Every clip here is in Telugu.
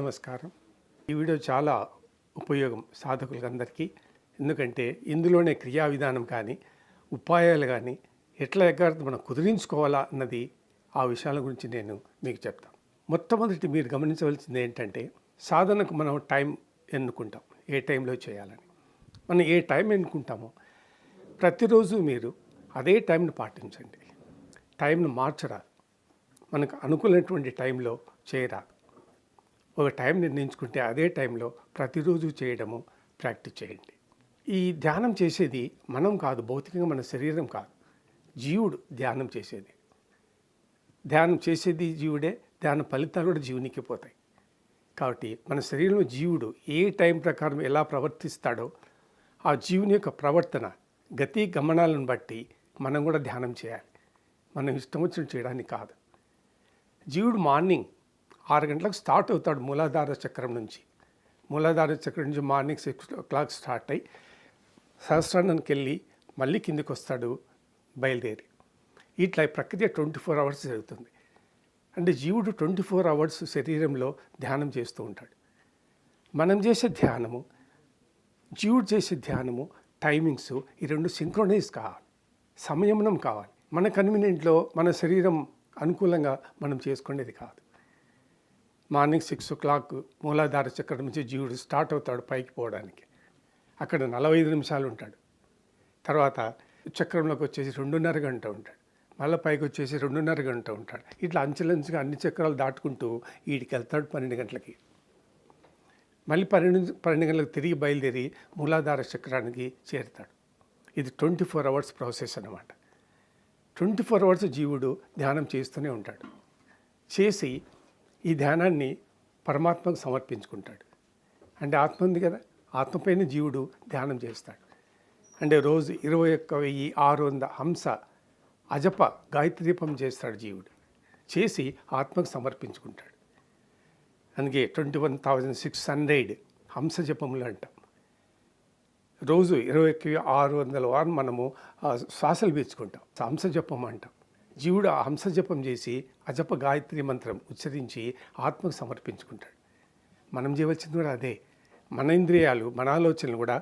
నమస్కారం. ఈ వీడియో చాలా ఉపయోగం సాధకులందరికీ. ఎందుకంటే ఇందులోనే క్రియా విధానం కానీ ఉపాయాలు కానీ ఎట్లా ఏకాగ్రత మనం కుదిరించుకోవాలా అన్నది ఆ విషయాల గురించి నేను మీకు చెప్తాను. మొట్టమొదటి మీరు గమనించవలసింది ఏంటంటే సాధనకు మనం టైం ఎన్నుకుంటాం, ఏ టైంలో చేయాలని. మనం ఏ టైం ఎన్నుకుంటామో ప్రతిరోజు మీరు అదే టైంను పాటించండి. టైంను మార్చరాదు, మనకు అనుకూలమైనటువంటి టైంలో చేయరాదు. ఒక టైం నిర్ణయించుకుంటే అదే టైంలో ప్రతిరోజు చేయడము ప్రాక్టీస్ చేయండి. ఈ ధ్యానం చేసేది మనం కాదు, భౌతికంగా మన శరీరం కాదు, జీవుడు ధ్యానం చేసేది. ధ్యానం చేసేది జీవుడే, ధ్యాన ఫలితాలు కూడా జీవునికి పోతాయి. కాబట్టి మన శరీరంలో జీవుడు ఏ టైం ప్రకారం ఎలా ప్రవర్తిస్తాడో ఆ జీవుని యొక్క ప్రవర్తన గతి గమనాలను బట్టి మనం కూడా ధ్యానం చేయాలి. మనం ఇష్టం వచ్చినట్టు చేయడానికి కాదు. జీవుడు మార్నింగ్ 6 గంటలకు స్టార్ట్ అవుతాడు మూలాధార చక్రం నుంచి. మూలాధార చక్రం నుంచి మార్నింగ్ 6 o'clock స్టార్ట్ అయ్యి సహస్రానికి వెళ్ళి మళ్ళీ కిందికి వస్తాడు బయలుదేరి. ఇట్లా ప్రక్రియ 24 hours జరుగుతుంది. అంటే జీవుడు 24 hours శరీరంలో ధ్యానం చేస్తూ ఉంటాడు. మనం చేసే ధ్యానము, జీవుడు చేసే ధ్యానము, టైమింగ్స్ ఈ రెండు సింక్రోనైజ్ కావాలి, సంయమనం కావాలి. మన కన్వీనియంట్లో మన శరీరం అనుకూలంగా మనం చేసుకునేది కాదు. మార్నింగ్ 6 o'clock మూలాధార చక్రం నుంచి జీవుడు స్టార్ట్ అవుతాడు పైకి పోవడానికి. అక్కడ 45 నిమిషాలు ఉంటాడు. తర్వాత చక్రంలోకి వచ్చేసి 2.5 గంట ఉంటాడు. మళ్ళీ పైకి వచ్చేసి 2.5 గంట ఉంటాడు. ఇట్లా అంచెలంచెగా అన్ని చక్రాలు దాటుకుంటూ వీడికి వెళ్తాడు 12 గంటలకి. మళ్ళీ 12 గంటలకు తిరిగి బయలుదేరి మూలాధార చక్రానికి చేరుతాడు. ఇది 24 hours ప్రాసెస్ అన్నమాట. 24 hours జీవుడు ధ్యానం చేస్తూనే ఉంటాడు. చేసి ఈ ధ్యానాన్ని పరమాత్మకు సమర్పించుకుంటాడు. అంటే ఆత్మ ఉంది కదా, ఆత్మపైన జీవుడు ధ్యానం చేస్తాడు. అంటే రోజు 21,600 హంస అజప గాయత్రి దీపం చేస్తాడు జీవుడు. చేసి ఆత్మకు సమర్పించుకుంటాడు. అందుకే 21,600 హంస జపములు అంటాం. రోజు 21,600 వారం మనము శ్వాసలు పీల్చుకుంటాం, హంస జపం అంటాం. జీవుడు ఆ హంస జపం చేసి అజప గాయత్రి మంత్రం ఉచ్చరించి ఆత్మకు సమర్పించుకుంటాడు. మనం చేయవలసింది కూడా అదే. మన ఇంద్రియాలు, మన ఆలోచనలు కూడా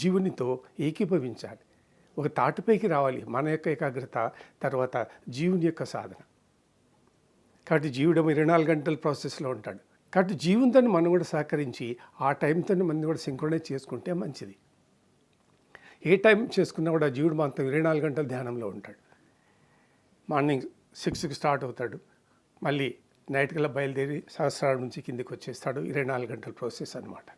జీవునితో ఏకీభవించాలి, ఒక తాటిపైకి రావాలి. మన యొక్క ఏకాగ్రత తర్వాత జీవుని యొక్క సాధన. కాబట్టి జీవుడు 24 గంటల ప్రాసెస్లో ఉంటాడు. కాబట్టి జీవునితో మనం కూడా సహకరించి ఆ టైంతో మనం కూడా సింక్రోనైజ్ చేసుకుంటే మంచిది. ఏ టైం చేసుకున్నా కూడా జీవుడు మాత్రం 24 గంటల ధ్యానంలో ఉంటాడు. మార్నింగ్ 6కి స్టార్ట్ అవుతాడు, మళ్ళీ నైట్ కల్లా బయలుదేరి సహస్రాల నుంచి కిందికి వచ్చేస్తాడు. 24 గంటల ప్రాసెస్ అనమాట.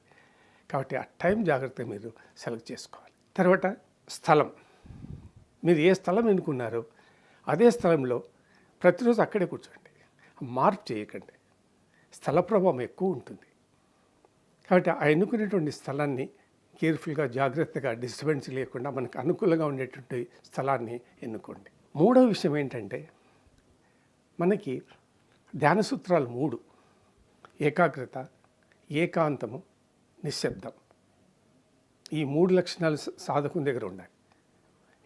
కాబట్టి ఆ టైం జాగ్రత్తగా మీరు సెలెక్ట్ చేసుకోవాలి. తర్వాత స్థలం, మీరు ఏ స్థలం ఎన్నుకున్నారో అదే స్థలంలో ప్రతిరోజు అక్కడే కూర్చోండి, మార్పు చేయకండి. స్థల ప్రభావం ఎక్కువ ఉంటుంది. కాబట్టి ఆ ఎన్నుకునేటువంటి స్థలాన్ని కేర్ఫుల్గా, జాగ్రత్తగా, డిస్టర్బెన్స్ లేకుండా మనకు అనుకూలంగా ఉండేటువంటి స్థలాన్ని ఎన్నుకోండి. మూడవ విషయం ఏంటంటే మనకి ధ్యాన సూత్రాలు 3: ఏకాగ్రత, ఏకాంతము, నిశ్శబ్దం. ఈ 3 లక్షణాలు సాధకుని దగ్గర ఉండాలి.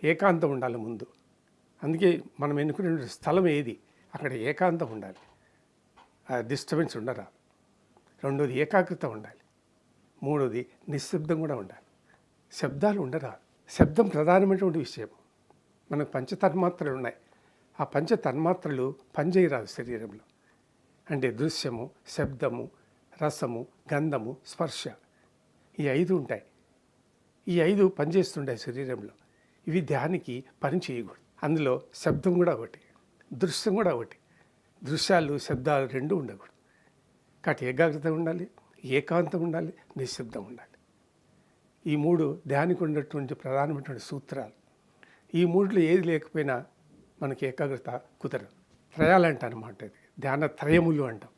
ఏకాంతం ఉండాలి ముందు. అందుకే మనం ఎన్నుకునే స్థలం ఏది అక్కడ ఏకాంతం ఉండాలి, డిస్టర్బెన్స్ ఉండరా. రెండోది ఏకాగ్రత ఉండాలి. మూడోది నిశ్శబ్దం కూడా ఉండాలి, శబ్దాలు ఉండరా. శబ్దం ప్రధానమైనటువంటి విషయం. మనకు పంచతన్మాత్రలు ఉన్నాయి. ఆ పంచతన్మాత్రలు పనిచేయరాదు శరీరంలో. అంటే దృశ్యము, శబ్దము, రసము, గంధము, స్పర్శ, ఈ 5 ఉంటాయి. ఈ 5 పనిచేస్తుంటాయి శరీరంలో. ఇవి ధ్యానికి పని చేయకూడదు. అందులో శబ్దం కూడా ఒకటి, దృశ్యం కూడా ఒకటి. దృశ్యాలు, శబ్దాలు 2 ఉండకూడదు. కాబట్టి ఏకాగ్రత ఉండాలి, ఏకాంతం ఉండాలి, నిశ్శబ్దం ఉండాలి. ఈ 3 ధ్యానికి ఉన్నటువంటి ప్రధానమైనటువంటి సూత్రాలు. ఈ 3లో ఏది లేకపోయినా మనకి ఏకాగ్రత కుదరదు. త్రయాలంట అనమాట. ఇది ధ్యాన త్రయములు అంటాం.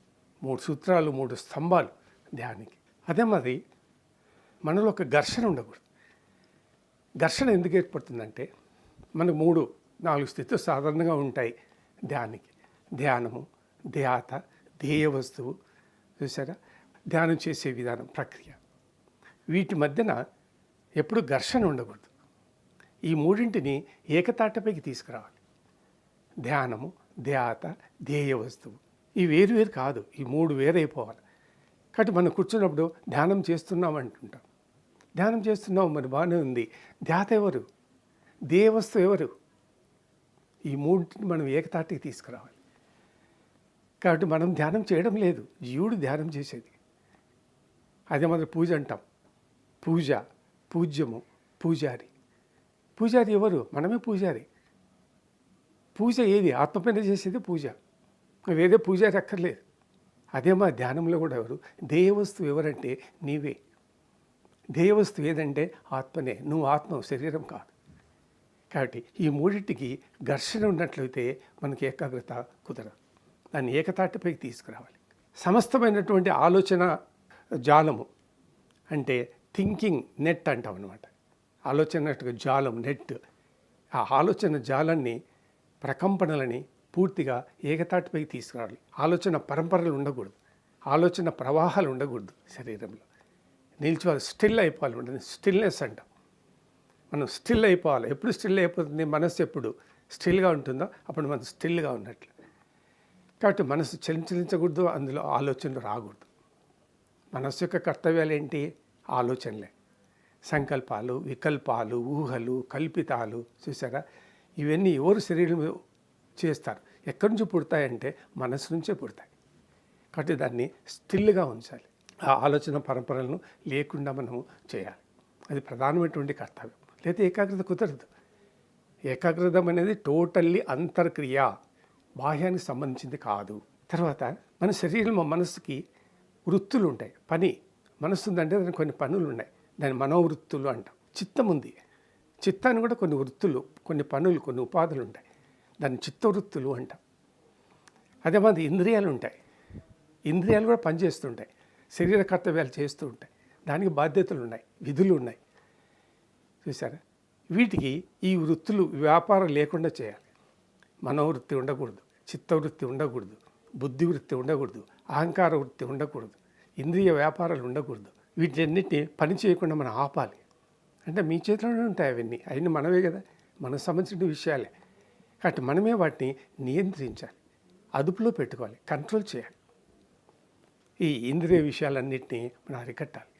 3 సూత్రాలు, 3 స్తంభాలు ధ్యానికి. అదే మరి మనలో ఒక ఘర్షణ ఉండకూడదు. ఘర్షణ ఎందుకు ఏర్పడుతుందంటే మనకు 3-4 స్థితులు సాధారణంగా ఉంటాయి ధ్యానికి. ధ్యానము, ధ్యాత, ధ్యేయ వస్తువు. చూసారా, ధ్యానం చేసే విధానం, ప్రక్రియ. వీటి మధ్యన ఎప్పుడు ఘర్షణ ఉండకూడదు. ఈ 3ంటిని ఏకతాటపైకి తీసుకురావాలి. ధ్యానము, ధ్యాత, ధ్యేయ వస్తువు. ఈ వేరు కాదు, ఈ 3 వేరైపోవాలి. కాబట్టి మనం కూర్చున్నప్పుడు ధ్యానం చేస్తున్నాం అంటుంటాం. ధ్యానం చేస్తున్నాం, మరి బాగానే ఉంది. ధ్యాత ఎవరు? దేవస్తు ఎవరు? ఈ మూడింటిని మనం ఏకతాటికి తీసుకురావాలి. కాబట్టి మనం ధ్యానం చేయడం లేదు, జీవుడు ధ్యానం చేసేది. అదే మన పూజ అంటాం. పూజ, పూజ్యము, పూజారి. పూజారి ఎవరు? మనమే పూజారి. పూజ ఏది? ఆత్మపైన చేసేది పూజ. వేరే పూజారి అక్కర్లేదు. అదే మా ధ్యానంలో కూడా ఎవరు? దేవస్తు ఎవరంటే నీవే. దేవస్తు ఏదంటే ఆత్మనే. నువ్వు ఆత్మ, శరీరం కాదు. కాబట్టి ఈ మూడింటికి ఘర్షణ ఉన్నట్లయితే మనకి ఏకాగ్రత కుదరదు. దాన్ని ఏకతాటిపైకి తీసుకురావాలి. సమస్తమైనటువంటి ఆలోచన జాలము అంటే థింకింగ్ నెట్ అంటాం అన్నమాట. ఆలోచన జాలం, నెట్. ఆ ఆలోచన జాలాన్ని, ప్రకంపనలని పూర్తిగా ఏకతాటిపైకి తీసుకురావాలి. ఆలోచన పరంపరలు ఉండకూడదు, ఆలోచన ప్రవాహాలు ఉండకూడదు. శరీరంలో నిల్చోవాలి, స్టిల్ అయిపోవాలి. ఉంటుంది స్టిల్నెస్ అంటాం. మనం స్టిల్ అయిపోవాలి. ఎప్పుడు స్టిల్ అయిపోతుంది? మనసు ఎప్పుడు స్టిల్గా ఉంటుందో అప్పుడు మనం స్టిల్గా ఉన్నట్లు. కాబట్టి మనసు చలించకూడదు, అందులో ఆలోచనలు రాకూడదు. మనసు యొక్క కర్తవ్యాలు ఏంటి? ఆలోచనలే. సంకల్పాలు, వికల్పాలు, ఊహలు, కల్పితాలు. చూసారా? ఇవన్నీ ఎవరు శరీరం చేస్తారు? ఎక్కడి నుంచి పుడతాయంటే మనసు నుంచే పుడతాయి. కాబట్టి దాన్ని స్టిల్గా ఉంచాలి. ఆ ఆలోచన పరంపరలను లేకుండా మనము చేయాలి. అది ప్రధానమైనటువంటి కర్తవ్యం. లేదా ఏకాగ్రత కుదరదు. ఏకాగ్రత అనేది టోటల్లీ అంతర్క్రియ, బాహ్యానికి సంబంధించింది కాదు. తర్వాత మన శరీరంలో మనసుకి వృత్తులు ఉంటాయి. పని మనసు ఉందంటే దానికి కొన్ని పనులు ఉన్నాయి. దాని మనోవృత్తులు అంటాం. చిత్తం ఉంది. చిత్తాన్ని కూడా కొన్ని వృత్తులు, కొన్ని పనులు, కొన్ని ఉపాధులు ఉంటాయి. దాన్ని చిత్తవృత్తులు అంటాం. అదే మాది ఇంద్రియాలు ఉంటాయి. ఇంద్రియాలు కూడా పనిచేస్తుంటాయి, శరీర కర్తవ్యాలు చేస్తూ ఉంటాయి. దానికి బాధ్యతలు ఉన్నాయి, విధులు ఉన్నాయి. చూసారా? వీటికి ఈ వృత్తులు, వ్యాపారం లేకుండా చేయాలి. మనోవృత్తి ఉండకూడదు, చిత్తవృత్తి ఉండకూడదు, బుద్ధి వృత్తి ఉండకూడదు, అహంకార వృత్తి ఉండకూడదు, ఇంద్రియ వ్యాపారాలు ఉండకూడదు. వీటన్నిటిని పని చేయకుండా మనం ఆపాలి. అంటే మీ చేతిలోనే ఉంటాయి అవన్నీ. అవన్నీ మనమే కదా, మనకు సంబంధించిన విషయాలే. కాబట్టి మనమే వాటిని నియంత్రించాలి, అదుపులో పెట్టుకోవాలి, కంట్రోల్ చేయాలి. ఈ ఇంద్రియ విషయాలన్నింటినీ మనం అరికట్టాలి.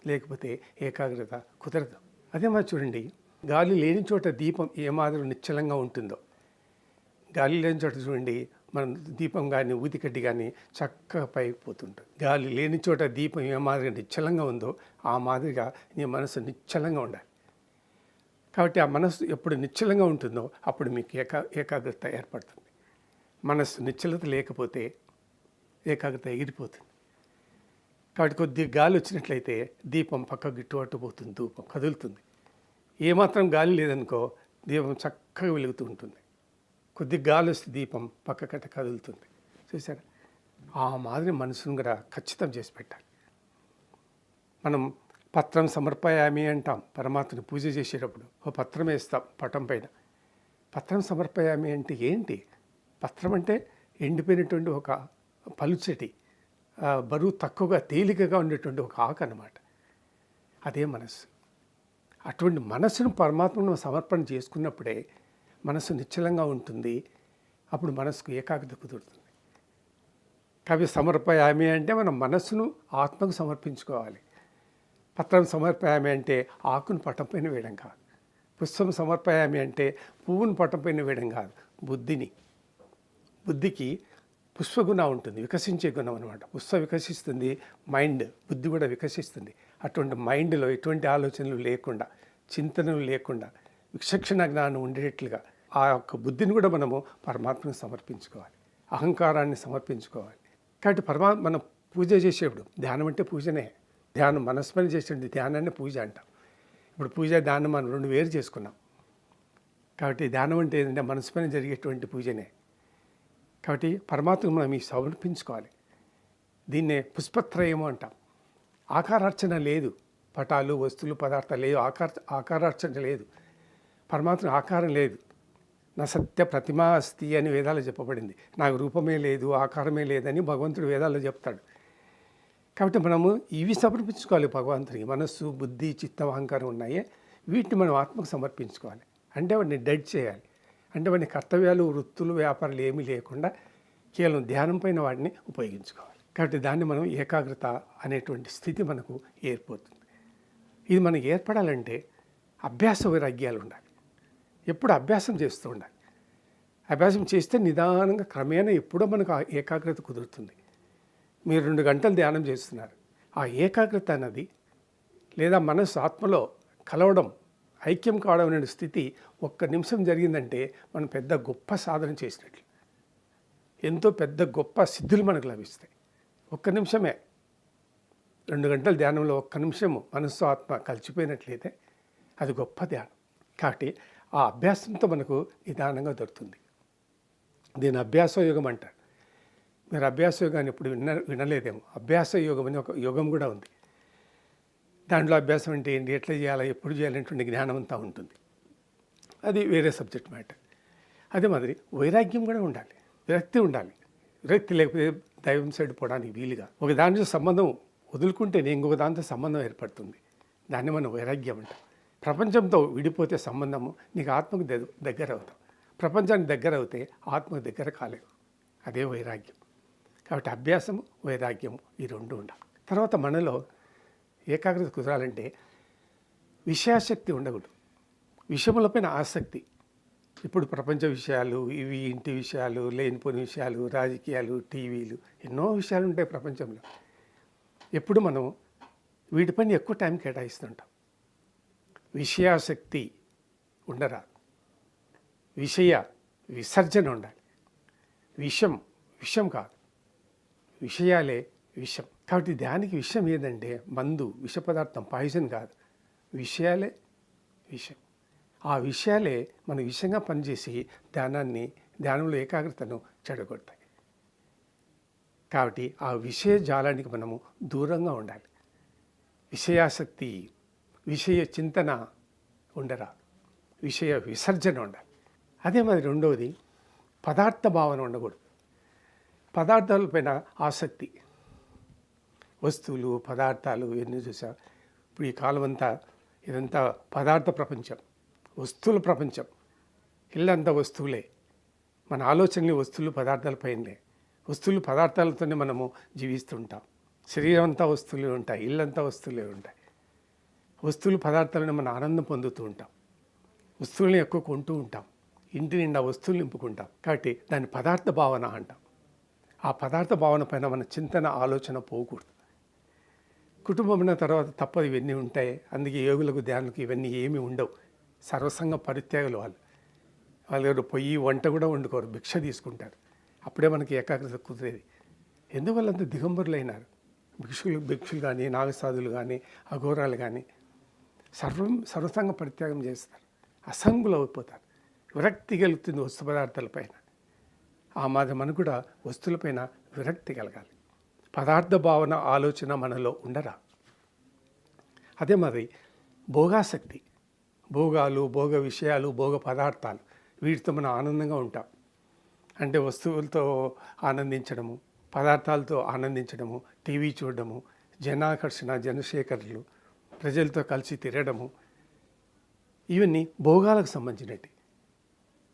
లేకపోతే ఏకాగ్రత కుదరదు. అదే మరి చూడండి, గాలి లేని చోట దీపం ఏ మాదిరి నిశ్చలంగా ఉంటుందో, గాలి లేని చోట చూడండి మనం దీపం కానీ ఊదికడ్డి కానీ చక్కగా పైకి పోతుంటుంది. గాలి లేని చోట దీపం ఏ మాదిరిగా నిశ్చలంగా ఉందో ఆ మాదిరిగా నీ మనసు నిశ్చలంగా ఉండాలి. కాబట్టి ఆ మనసు ఎప్పుడు నిశ్చలంగా ఉంటుందో అప్పుడు మీకు ఏకాగ్రత ఏర్పడుతుంది. మనసు నిశ్చలత లేకపోతే ఏకాగ్రత ఎగిరిపోతుంది. కాబట్టి కొద్దిగా గాలి వచ్చినట్లయితే దీపం పక్కకు గిట్టు అట్టు పోతుంది, ధూపం కదులుతుంది. ఏమాత్రం గాలి లేదనుకో దీపం చక్కగా వెలుగుతూ ఉంటుంది. కొద్దిగా గాలి వస్తే దీపం పక్కకట్ట కదులుతుంది. చూసారా? ఆ మాదిరి మనసును కూడా ఖచ్చితం చేసి పెట్టాలి. మనం పత్రం సమర్పయామి అంటాం. పరమాత్మని పూజ చేసేటప్పుడు ఓ పత్రం వేస్తాం పటం పైన. పత్రం సమర్పయామి అంటే ఏంటి? పత్రం అంటే ఎండిపోయినటువంటి ఒక పలుచటి, బరువు తక్కువగా తేలికగా ఉండేటువంటి ఒక ఆకు అన్నమాట. అదే మనసు. అటువంటి మనసును పరమాత్మను సమర్పణ చేసుకున్నప్పుడే మనసు నిశ్చలంగా ఉంటుంది. అప్పుడు మనసుకు ఏకాగ్రత కుదురుతుంది. కవి సమర్పయామి అంటే మనం మనస్సును ఆత్మకు సమర్పించుకోవాలి. పత్రం సమర్పయామి అంటే ఆకును పటం పైన వేయడం కాదు. పుష్పం సమర్పయామి అంటే పువ్వును పటం పైన వేయడం కాదు. బుద్ధికి పుష్పగుణ ఉంటుంది, వికసించే గుణం అనమాట. పుష్ప వికసిస్తుంది, మైండ్, బుద్ధి కూడా వికసిస్తుంది. అటువంటి మైండ్లో ఎటువంటి ఆలోచనలు లేకుండా, చింతనలు లేకుండా, విచక్షణ జ్ఞానం ఉండేటట్లుగా ఆ యొక్క బుద్ధిని కూడా మనము పరమాత్మను సమర్పించుకోవాలి, అహంకారాన్ని సమర్పించుకోవాలి. కాబట్టి మనం పూజ చేసేప్పుడు, ధ్యానం అంటే పూజనే. ధ్యానం మనసు పని చేసేటువంటి ధ్యానాన్ని పూజ అంటాం. ఇప్పుడు పూజ ధ్యానం మనం రెండు వేరు చేసుకున్నాం. కాబట్టి ధ్యానం అంటే ఏంటంటే మనసు పని జరిగేటువంటి పూజనే. కాబట్టి పరమాత్మను మనం ఈ సమర్పించుకోవాలి. దీన్నే పుష్పత్రయము అంటాం. ఆకారార్చన లేదు, పటాలు, వస్తువులు, పదార్థాలు లేదు, ఆకారార్చన లేదు. పరమాత్మ ఆకారం లేదు. నా సత్య ప్రతిమా అస్తి అని వేదాలు చెప్పబడింది. నాకు రూపమే లేదు, ఆకారమే లేదని భగవంతుడు వేదాల్లో చెప్తాడు. కాబట్టి మనము ఇవి సమర్పించుకోవాలి భగవంతుడికి. మనస్సు, బుద్ధి, చిత్తం, అహంకారం ఉన్నాయే, వీటిని మనం ఆత్మకు సమర్పించుకోవాలి. అంటే వాటిని డెడ్ చేయాలి. అంటే వాటిని కర్తవ్యాలు, వృత్తులు, వ్యాపారాలు ఏమీ లేకుండా కేవలం ధ్యానం పైన వాటిని ఉపయోగించుకోవాలి. కాబట్టి దాన్ని మనం ఏకాగ్రత అనేటువంటి స్థితి మనకు ఏర్పడుతుంది. ఇది మనకు ఏర్పడాలంటే అభ్యాస వైరాగ్యాలు ఉండాలి. ఎప్పుడు అభ్యాసం చేస్తూ ఉండాలి. అభ్యాసం చేస్తే నిదానంగా క్రమేణా ఎప్పుడో మనకు ఆ ఏకాగ్రత కుదురుతుంది. మీరు 2 గంటలు ధ్యానం చేస్తున్నారు. ఆ ఏకాగ్రత అన్నది లేదా మనసు ఆత్మలో కలవడం, ఐక్యం కావడం అనే స్థితి 1 నిమిషం జరిగిందంటే మనం పెద్ద గొప్ప సాధన చేసినట్లు, ఎంతో పెద్ద గొప్ప సిద్ధులు మనకు లభిస్తాయి. 1 నిమిషమే, 2 గంటల ధ్యానంలో 1 నిమిషము మనస్సు ఆత్మ కలిసిపోయినట్లయితే అది గొప్ప ధ్యానం. కాబట్టి ఆ అభ్యాసంతో మనకు నిదానంగా దొరుకుతుంది. దీని అభ్యాస యోగం అంటారు. మీరు అభ్యాస యోగాన్ని ఎప్పుడు వినలేదేమో. అభ్యాస యోగం అని ఒక యోగం కూడా ఉంది. దాంట్లో అభ్యాసం అంటే ఏంటి, ఎట్లా చేయాలా, ఎప్పుడు చేయాలనేటువంటి జ్ఞానం అంతా ఉంటుంది. అది వేరే సబ్జెక్ట్ మ్యాటర్. అదే మాదిరి వైరాగ్యం కూడా ఉండాలి, విరక్తి ఉండాలి. విరక్తి లేకపోతే దైవం సైడ్ పోవడానికి వీలుగా ఒక దానితో సంబంధం వదులుకుంటేనే ఇంకొక దాంతో సంబంధం ఏర్పడుతుంది. దాన్ని మనం వైరాగ్యం అంటాం. ప్రపంచంతో విడిపోతే సంబంధము, నీకు ఆత్మకు దగ్గర అవుతాం. ప్రపంచానికి దగ్గర అవుతే ఆత్మకు దగ్గర కాలేవు. అదే వైరాగ్యం. కాబట్టి అభ్యాసము, వైరాగ్యము ఈ 2 ఉండాలి. తర్వాత మనలో ఏకాగ్రత కుదరాలంటే విషయాసక్తి ఉండకూడదు. విషయములపైన ఆసక్తి. ఇప్పుడు ప్రపంచ విషయాలు, ఇవి ఇంటి విషయాలు, లేనిపోని విషయాలు, రాజకీయాలు, టీవీలు, ఎన్నో విషయాలు ఉంటాయి ప్రపంచంలో. ఎప్పుడు మనం వీటిపైన ఎక్కువ టైం కేటాయిస్తుంటాం. విషయాసక్తి ఉండరాదు. విషయ విసర్జన ఉండాలి. విషం కాదు, విషయాలే విషం. కాబట్టి దానికి విషయం ఏదంటే మందు, విష పదార్థం, పాయిజన్ కాదు. విషయాలే విషం. ఆ విషయాలే మన విషయంగా పనిచేసి ధ్యానంలో ఏకాగ్రతను చెడగొడతాయి. కాబట్టి ఆ విషయ జాలానికి మనము దూరంగా ఉండాలి. విషయాసక్తి, విషయ చింతన ఉండరాదు. విషయ విసర్జన ఉండాలి. అదే మరి 2వది పదార్థ భావన ఉండకూడదు. పదార్థాలపైన ఆసక్తి, వస్తువులు, పదార్థాలు ఇవన్నీ చూసా. ఇప్పుడు ఈ కాలం అంతా ఇదంతా పదార్థ ప్రపంచం, వస్తువుల ప్రపంచం. ఇల్లంతా వస్తువులే. మన ఆలోచనలు వస్తువులు, పదార్థాలపైనే. వస్తువులు, పదార్థాలతోనే మనము జీవిస్తుంటాం. శరీరం అంతా వస్తువులే ఉంటాయి, ఇల్లంతా వస్తువులే ఉంటాయి. వస్తువులు, పదార్థాలను మనం ఆనందం పొందుతూ ఉంటాం. వస్తువులను ఎక్కువ కొంటూ ఉంటాం. ఇంటి నిండా వస్తువులు నింపుకుంటాం. కాబట్టి దాన్ని పదార్థ భావన అంటాం. ఆ పదార్థ భావన పైన మన చింతన, ఆలోచన పోకూడదు. కుటుంబం ఉన్న తర్వాత తప్పదు, ఇవన్నీ ఉంటాయి. అందుకే యోగులకు, ధ్యానులకు ఇవన్నీ ఏమీ ఉండవు. సర్వసంగ పరిత్యాగులు వాళ్ళు పొయ్యి వంట కూడా వండుకోరు, భిక్ష తీసుకుంటారు. అప్పుడే మనకి ఏకాగ్రత కుదిరేది. ఎందువల్ల అంత దిగంబరులైనారు భిక్షులు కానీ, నాగసాధులు కానీ, అఘోరాలు కానీ సర్వసంగ పరిత్యాగం చేస్తారు. అసంగులు అయిపోతారు. విరక్తి కలుగుతుంది వస్తు పదార్థాలపైన. ఆ మాదిరి మనకు కూడా వస్తువులపైన విరక్తి కలగాలి. పదార్థ భావన, ఆలోచన మనలో ఉండరా. అదే మరి భోగాసక్తి, భోగాలు, భోగ విషయాలు, భోగ పదార్థాలు, వీటితో మనం ఆనందంగా ఉంటాం. అంటే వస్తువులతో ఆనందించడము, పదార్థాలతో ఆనందించడము, టీవీ చూడడము, జనాకర్షణ, జనశేఖరులు, ప్రజలతో కలిసి తిరగడము, ఇవన్నీ భోగాలకు సంబంధించినవి.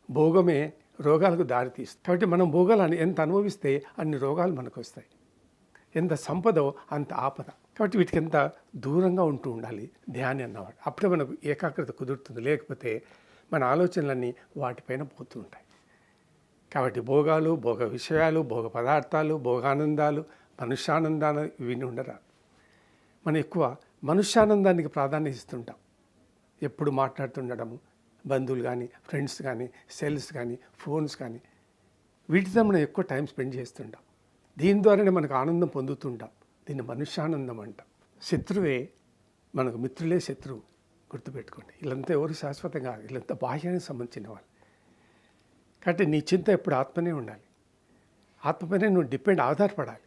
భోగమే రోగాలకు దారితీస్తుంది. కాబట్టి మనం భోగాలను ఎంత అనుభవిస్తే అన్ని రోగాలు మనకు వస్తాయి. ఎంత సంపదో అంత ఆపద. కాబట్టి వీటికి ఎంత దూరంగా ఉంటూ ఉండాలి ధ్యానం అన్నవాడు. అప్పుడే మనకు ఏకాగ్రత కుదురుతుంది. లేకపోతే మన ఆలోచనలన్నీ వాటిపైన పోతూ ఉంటాయి. కాబట్టి భోగాలు, భోగ విషయాలు, భోగ పదార్థాలు, భోగానందాలు, మనుష్యానందాలు ఇవన్నీ ఉండరా. మనం ఎక్కువ మనుష్యానందానికి ప్రాధాన్యత ఇస్తుంటాం. ఎప్పుడు మాట్లాడుతుండడము, బంధువులు కానీ, ఫ్రెండ్స్ కానీ, సెల్స్ కానీ, ఫోన్స్ కానీ, వీటితో మనం ఎక్కువ టైం స్పెండ్ చేస్తుంటాం. దీని ద్వారానే మనకు ఆనందం పొందుతుంటాం. దీన్ని మనుష్యానందం అంటాం. శత్రువే మనకు మిత్రులే శత్రువు. గుర్తుపెట్టుకోండి. వీళ్ళంతా ఎవరు శాశ్వతం కాదు. వీళ్ళంతా బాహ్యానికి సంబంధించిన వాళ్ళు. కాబట్టి నీ చింత ఎప్పుడు ఆత్మనే ఉండాలి. ఆత్మపైనే నువ్వు ఆధారపడాలి.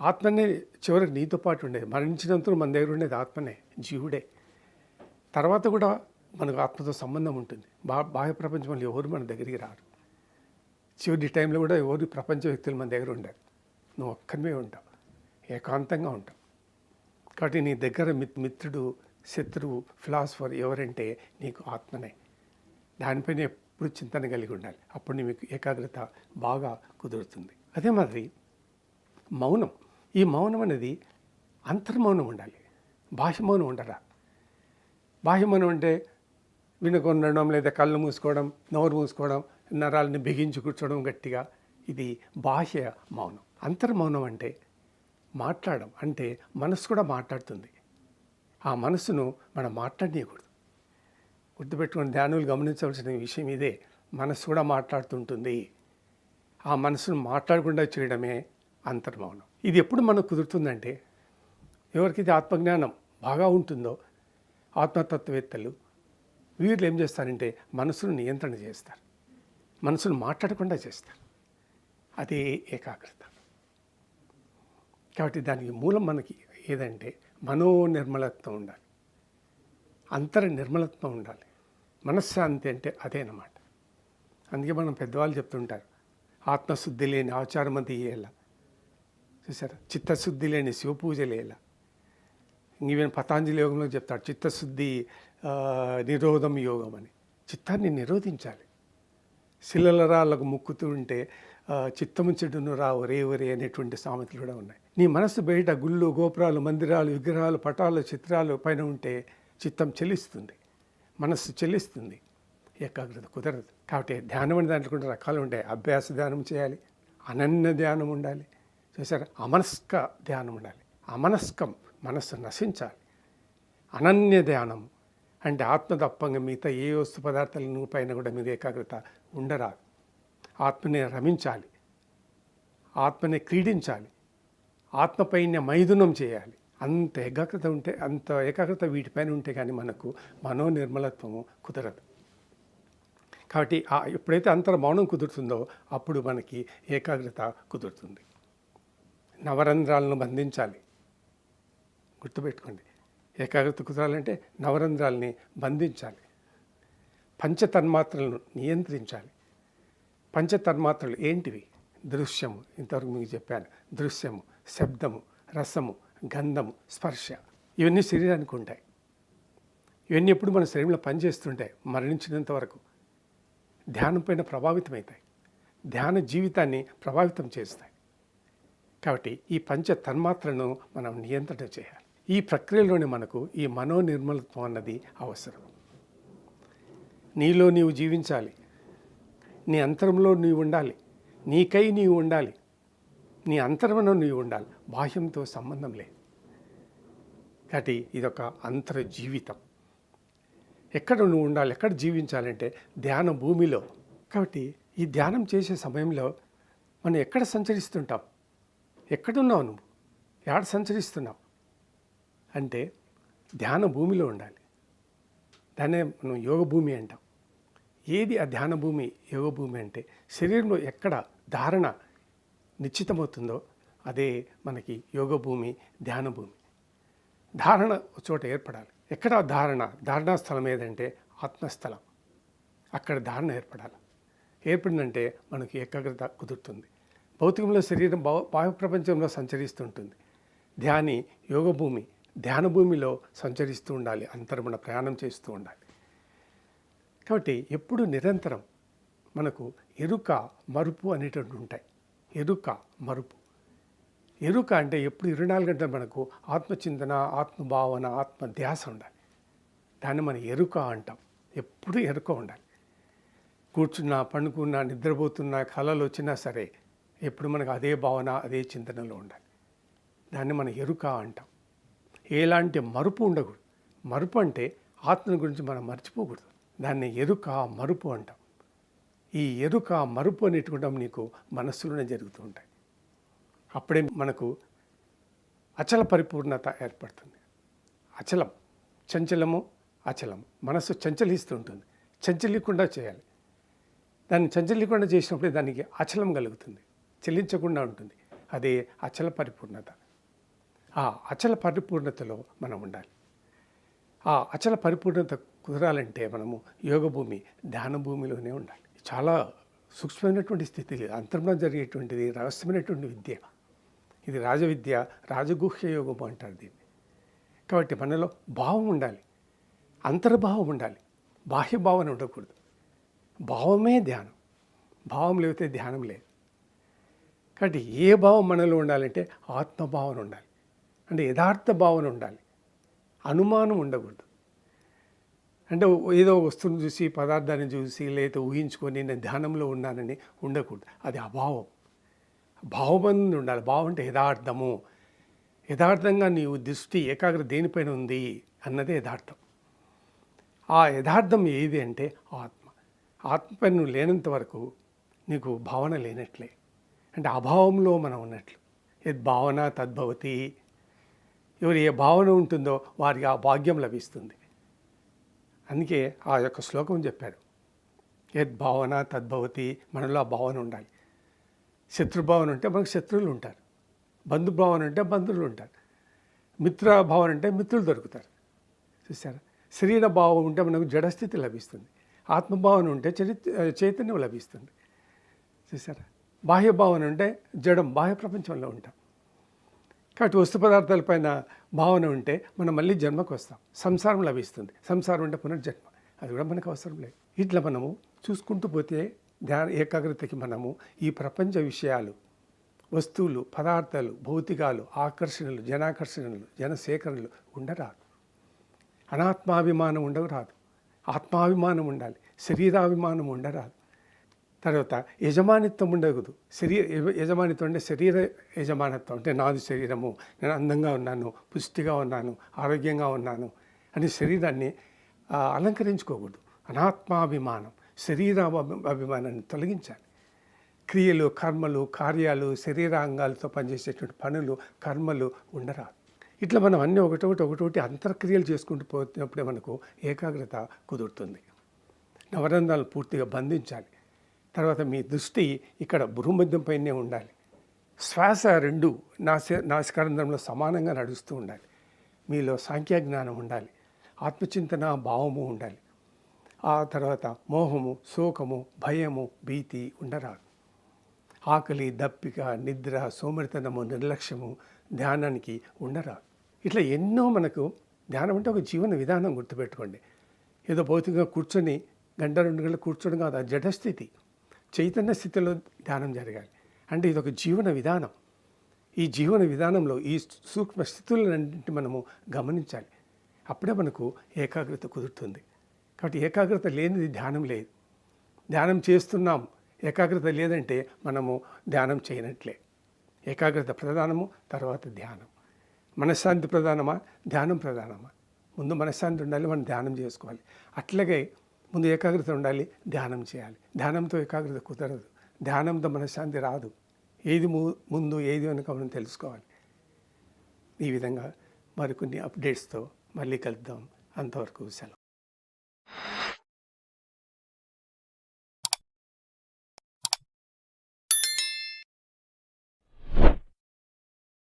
ఆత్మనే చివరికి నీతో పాటు ఉండేది. మరణించినంతలో మన దగ్గర ఉండేది ఆత్మనే, జీవుడే. తర్వాత కూడా మనకు ఆత్మతో సంబంధం ఉంటుంది. బాహ్య ప్రపంచంలో ఎవరు మన దగ్గరికి రారు. చివరి టైంలో కూడా ఎవరు ప్రపంచ వ్యక్తులు మన దగ్గర ఉండరు. నువ్వు ఒక్కరిమే ఉంటావు, ఏకాంతంగా ఉంటావు. కాబట్టి నీ దగ్గర మిత్రుడు, శత్రువు, ఫిలాసఫర్ ఎవరంటే నీకు ఆత్మనే. దానిపైన ఎప్పుడు చింతన కలిగి ఉండాలి. అప్పుడు నీకు ఏకాగ్రత బాగా కుదురుతుంది. అదే మాదిరి మౌనం. ఈ మౌనం అనేది అంతర్మౌనం ఉండాలి, బాహ్య మౌనం ఉండరా. బాహ్య మౌనం అంటే వినకొనడం, లేదా కళ్ళు మూసుకోవడం, నోరు మూసుకోవడం, నరాలని బిగించి కూర్చోవడం గట్టిగా, ఇది బాహ్య మౌనం. అంతర్మౌనం అంటే మాట్లాడడం, అంటే మనసు కూడా మాట్లాడుతుంది. ఆ మనసును మనం మాట్లాడనీయకూడదు. గుర్తుపెట్టుకుని ధ్యానులు గమనించవలసిన విషయం ఇదే. మనసు కూడా మాట్లాడుతుంటుంది. ఆ మనసును మాట్లాడకుండా చేయడమే అంతర్మౌనం. ఇది ఎప్పుడు మనకు కుదురుతుందంటే, ఎవరికైతే ఆత్మజ్ఞానం బాగా ఉంటుందో, ఆత్మతత్వవేత్తలు వీళ్ళు ఏం చేస్తారంటే మనసును నియంత్రణ చేస్తారు, మనసును మాట్లాడకుండా చేస్తారు. అదే ఏకాగ్రత. కాబట్టి దానికి మూలం మనకి ఏదంటే మనోనిర్మలత్వం ఉండాలి, అంతర నిర్మలత్వం ఉండాలి. మనశ్శాంతి అంటే అదేనమాట. అందుకే మనం పెద్దవాళ్ళు చెప్తుంటారు, ఆత్మశుద్ధి లేని ఆచారమంతి ఎలా, చూసారా, చిత్తశుద్ధి లేని శివపూజ లేలా. ఈవెన్ పతాంజలి యోగంలో చెప్తాడు, చిత్తశుద్ధి నిరోధం యోగం అని. చిత్తాన్ని నిరోధించాలి. శిలల రాళ్ళకు ముక్కుతూ ఉంటే చిత్తము చెడును రా ఒరే ఒరే అనేటువంటి సామెతలు కూడా ఉన్నాయి. నీ మనసు బయట గుళ్ళు, గోపురాలు, మందిరాలు, విగ్రహాలు, పటాలు, చిత్రాలు పైన ఉంటే చిత్తం చెల్లిస్తుంది, మనస్సు చెల్లిస్తుంది, ఏకాగ్రత కుదరదు. కాబట్టి ధ్యానం అనే దాంట్లో కూడా రకాలు ఉంటాయి. అభ్యాస ధ్యానం చేయాలి, అనన్య ధ్యానం ఉండాలి, చూసారా, అమనస్క ధ్యానం ఉండాలి. అమనస్కం మనస్సు నశించాలి. అనన్య ధ్యానం అంటే ఆత్మ తప్పంగా మిగతా ఏ వస్తు పదార్థాలను పైన కూడా మీద ఏకాగ్రత ఉండరాదు. ఆత్మని రమించాలి, ఆత్మని క్రీడించాలి, ఆత్మపైన మైథునం చేయాలి. అంత ఏకాగ్రత ఉంటే, అంత ఏకాగ్రత వీటిపైన ఉంటే కానీ మనకు మనోనిర్మలత్వము కుదరదు. కాబట్టి ఎప్పుడైతే అంతర్మౌనం కుదురుతుందో అప్పుడు మనకి ఏకాగ్రత కుదురుతుంది. నవరంధ్రాలను బంధించాలి. గుర్తుపెట్టుకోండి, ఏకాగ్రత కుదరాలంటే నవరంధ్రాలని బంధించాలి. పంచతన్మాత్రలను నియంత్రించాలి. పంచతన్మాత్రలు ఏంటివి? దృశ్యము, ఇంతవరకు మీకు చెప్పాను. దృశ్యము, శబ్దము, రసము, గంధము, స్పర్శ, ఇవన్నీ శరీరానికి ఉంటాయి. ఇవన్నీ ఎప్పుడు మన శరీరంలో పనిచేస్తుంటాయి మరణించినంత వరకు. ధ్యానం పైన ప్రభావితమవుతాయి, ధ్యాన జీవితాన్ని ప్రభావితం చేస్తాయి. కాబట్టి ఈ పంచ తన్మాత్రలను మనం నియంత్రణ చేయాలి. ఈ ప్రక్రియలోనే మనకు ఈ మనోనిర్మలత్వం అన్నది అవసరం. నీలో నీవు జీవించాలి, నీ అంతరంలో నీవు ఉండాలి, నీకై నీవు ఉండాలి, నీ అంతరంలో నీవు ఉండాలి. బాహ్యంతో సంబంధం లేదు. కాబట్టి ఇదొక అంతర జీవితం. ఎక్కడ నువ్వు ఉండాలి, ఎక్కడ జీవించాలంటే ధ్యాన భూమిలో. కాబట్టి ఈ ధ్యానం చేసే సమయంలో మనం ఎక్కడ సంచరిస్తుంటాం? ఎక్కడున్నావు నువ్వు? ఎక్కడ సంచరిస్తున్నావు అంటే ధ్యాన భూమిలో ఉండాలి. దాన్నే మనం యోగ భూమి అంటాం. ఏది ఆ ధ్యాన భూమి, యోగ భూమి అంటే శరీరంలో ఎక్కడ ధారణ నిశ్చితమవుతుందో అదే మనకి యోగ భూమి, ధ్యాన భూమి. ధారణ ఒక చోట ఏర్పడాలి. ఎక్కడ ధారణా స్థలం ఏదంటే ఆత్మస్థలం. అక్కడ ధారణ ఏర్పడాలి. ఏర్పడిందంటే మనకి ఏకాగ్రత కుదురుతుంది. భౌతికంలో శరీరం బాహ్య ప్రపంచంలో సంచరిస్తుంటుంది. ధ్యాని యోగ భూమి, ధ్యాన భూమిలో సంచరిస్తూ ఉండాలి, అంతర్మణ ప్రయాణం చేస్తూ ఉండాలి. కాబట్టి ఎప్పుడు నిరంతరం మనకు ఎరుక, మరుపు అనేటువంటి ఉంటాయి. ఎరుక, మరుపు. ఎరుక అంటే ఎప్పుడు 24 గంటలు మనకు ఆత్మచింతన, ఆత్మభావన, ఆత్మధ్యాస ఉండాలి. దాన్ని మనం ఎరుక అంటాం. ఎప్పుడు ఎరుక ఉండాలి. కూర్చున్నా, పండుకున్నా, నిద్రపోతున్నా, కళలు వచ్చినా సరే ఎప్పుడు మనకు అదే భావన, అదే చింతనలో ఉండాలి. దాన్ని మనం ఎరుక అంటాం. ఎలాంటి మరుపు ఉండకూడదు. మరుపు అంటే ఆత్మని గురించి మనం మర్చిపోకూడదు. దాన్ని ఎరుక, మరుపు అంటాం. ఈ ఎరుక, మరుపు అనేటువంటి నీకు మనస్సులోనే జరుగుతూ ఉంటాయి. అప్పుడే మనకు అచల పరిపూర్ణత ఏర్పడుతుంది. అచలం, చంచలము, అచలము. మనస్సు చంచలిస్తూ ఉంటుంది. చంచలికుండా చేయాలి. దాన్ని చంచలికుండా చేసినప్పుడే దానికి అచలం కలుగుతుంది, చెల్లించకుండా ఉంటుంది. అదే అచల పరిపూర్ణత. ఆ అచల పరిపూర్ణతలో మనం ఉండాలి. ఆ అచల పరిపూర్ణత కుదరాలంటే మనము యోగ భూమి, ధ్యాన భూమిలోనే ఉండాలి. చాలా సూక్ష్మమైనటువంటి స్థితి, అంతరంలో జరిగేటువంటిది రహస్యమైనటువంటి విద్య. ఇది రాజవిద్య, రాజగుహ్య యోగం అంటారు దీన్ని. కాబట్టి మనలో భావం ఉండాలి, అంతర్భావం ఉండాలి, బాహ్య భావన ఉండకూడదు. భావమే ధ్యానం. భావం లేకపోతే ధ్యానం లేదు. కాబట్టి ఏ భావం మనలో ఉండాలంటే ఆత్మభావన ఉండాలి, అంటే యథార్థ భావన ఉండాలి, అనుమానం ఉండకూడదు. అంటే ఏదో వస్తువుని చూసి పదార్థాన్ని చూసి లేదా ఊహించుకొని నేను ధ్యానంలో ఉన్నానని ఉండకూడదు. అది అభావం. భావబంధం ఉండాలి. భావం అంటే యథార్థము. యథార్థంగా నీవు దృష్టి ఏకాగ్రత దేనిపైన ఉంది అన్నదే యథార్థం. ఆ యథార్థం ఏది అంటే ఆత్మ. ఆత్మపైన నువ్వు లేనంత వరకు నీకు భావన లేనట్లే, అంటే అభావంలో మనం ఉన్నట్లు. యద్భావన తద్భవతి. ఎవరు ఏ భావన ఉంటుందో వారికి ఆ భాగ్యం లభిస్తుంది. అందుకే ఆ యొక్క శ్లోకం చెప్పాడు, యద్భావన తద్భవతి. మనలో ఆ భావన ఉండాలి. శత్రుభావన ఉంటే మనకు శత్రువులు ఉంటారు, బంధుభావన ఉంటే బంధువులు ఉంటారు, మిత్రభావన ఉంటే మిత్రులు దొరుకుతారు. చూసారా? శరీర భావం ఉంటే మనకు జడస్థితి లభిస్తుంది, ఆత్మభావన ఉంటే చైతన్యం లభిస్తుంది. చూసారా? బాహ్య భావన ఉంటే జడం, బాహ్య ప్రపంచంలో ఉంటాం. కాబట్టి వస్తు పదార్థాలపైన భావన ఉంటే మనం మళ్ళీ జన్మకు వస్తాం, సంసారం లభిస్తుంది. సంసారం ఉంటే పునర్జన్మ, అది కూడా మనకు అవసరం లేదు. ఇట్లా మనము చూసుకుంటూ పోతే ధ్యాన ఏకాగ్రతకి మనము ఈ ప్రపంచ విషయాలు, వస్తువులు, పదార్థాలు, భౌతికాలు, ఆకర్షణలు, జనాకర్షణలు, జనసేకరణలు ఉండరాదు. అనాత్మాభిమానం ఉండరాదు. ఆత్మాభిమానం ఉండాలి, శరీరాభిమానం ఉండరాదు. తర్వాత యజమానిత్వం ఉండకూడదు. యజమానిత్వం అంటే శరీర యజమానిత్వం, అంటే నాది శరీరము, నేను అందంగా ఉన్నాను, పుష్టిగా ఉన్నాను, ఆరోగ్యంగా ఉన్నాను అని శరీరాన్ని అలంకరించుకోకూడదు. అనాత్మాభిమానం, అభిమానాన్ని తొలగించాలి. క్రియలు, కర్మలు, కార్యాలు, శరీరాంగాలతో పనిచేసేటువంటి పనులు, కర్మలు ఉండరాదు. ఇట్లా మనం అన్నీ ఒకటొకటి అంతర్క్రియలు చేసుకుంటూ పోతున్నప్పుడే మనకు ఏకాగ్రత కుదురుతుంది. నవరంధ్రాలు పూర్తిగా బంధించాలి. తర్వాత మీ దృష్టి ఇక్కడ భూమధ్యంపైనే ఉండాలి. శ్వాస రెండు నాసికారంధ్రంలో సమానంగా నడుస్తూ ఉండాలి. మీలో సాంఖ్యజ్ఞానం ఉండాలి, ఆత్మచింతన భావము ఉండాలి. ఆ తర్వాత మోహము, శోకము, భయము, భీతి ఉండరాదు. ఆకలి, దప్పిక, నిద్ర, సోమరితనము, నిర్లక్ష్యము ధ్యానానికి ఉండరాదు. ఇట్లా ఎన్నో మనకు ధ్యానం అంటే ఒక జీవన విధానం. గుర్తుపెట్టుకోండి, ఏదో భౌతికంగా కూర్చొని గంట 2 గంటలు కూర్చోడం కాదు, ఆ జడస్థితి. చైతన్య స్థితిలో ధ్యానం జరగాలి. అంటే ఇది ఒక జీవన విధానం. ఈ జీవన విధానంలో ఈ సూక్ష్మ స్థితులన్నింటినీ మనము గమనించాలి. అప్పుడే మనకు ఏకాగ్రత కుదురుతుంది. కాబట్టి ఏకాగ్రత లేనిది ధ్యానం లేదు. ధ్యానం చేస్తున్నాం, ఏకాగ్రత లేదంటే మనము ధ్యానం చేయనట్లే. ఏకాగ్రత ప్రధానము, తర్వాత ధ్యానం. మనశ్శాంతి ప్రధానమా, ధ్యానం ప్రధానమా? ముందు మనశ్శాంతి ఉండాలి, మనం ధ్యానం చేసుకోవాలి. అట్లాగే ముందు ఏకాగ్రత ఉండాలి, ధ్యానం చేయాలి. ధ్యానంతో ఏకాగ్రత కుదరదు, ధ్యానంతో మనశ్శాంతి రాదు. ఏది ముందు ఏది వెనుక మనం తెలుసుకోవాలి. ఈ విధంగా మరికొన్ని అప్డేట్స్తో మళ్ళీ కలుద్దాం. అంతవరకు సెలవు.